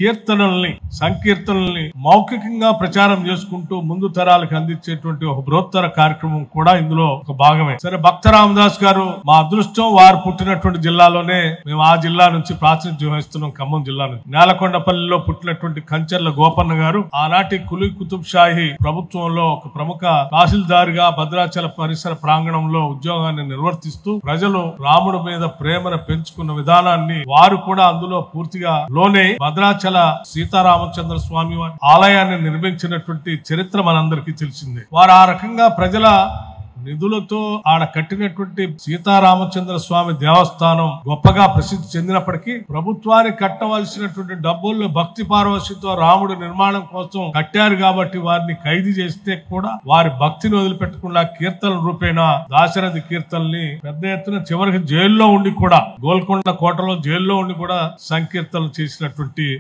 కీర్తనల్ని సంకీర్తనల్ని మౌఖికంగా ప్రచారం చేసుకుంటూ ముందు తరాలకు అందించేటువంటి ఒక బృహత్తర కార్యక్రమం కూడా ఇందులో ఒక భాగమే. సరే, భక్త రామదాస్ గారు మా అదృష్టం, వారు పుట్టినటువంటి జిల్లాలోనే మేము ఆ జిల్లా నుంచి ప్రాతినిధ్యం వహిస్తున్నాం. ఖమ్మం జిల్లా నుంచి నేలకొండపల్లిలో పుట్టినటువంటి కంచర్ల గోపన్న గారు ఆనాటి కులీ కుతుబ్ షాహీ ప్రభుత్వంలో ఒక ప్రముఖ తహసీల్దార్ గా భద్రాచల పరిసర ప్రాంగణంలో ఉద్యోగాన్ని నిర్వర్తిస్తూ ప్రజలు రాముడి మీద ప్రేమను పెంచుకున్న విధానాన్ని వారు కూడా అందులో పూర్తిగా లోనే భద్రాచల సీతారామచంద్ర స్వామి ఆలయాన్ని నిర్మించినటువంటి చరిత్ర మనందరికీ తెలిసిందే. వారు ఆ రకంగా ప్రజల నిధులతో ఆడ కట్టినటువంటి సీతారామచంద్ర స్వామి దేవస్థానం గొప్పగా ప్రసిద్ధి చెందినప్పటికీ ప్రభుత్వానికి కట్టవలసినటువంటి డబ్బుల్లో భక్తి పార్వశితో రాముడు నిర్మాణం కోసం కట్టారు కాబట్టి వారిని ఖైదు చేస్తే కూడా వారి భక్తిని వదిలిపెట్టకుండా కీర్తన రూపేణ దాశరథి కీర్తనల్ని పెద్ద ఎత్తున చివరికి జైల్లో ఉండి కూడా, గోల్కొండ కోటలో జైల్లో ఉండి కూడా సంకీర్తనలు చేసినటువంటి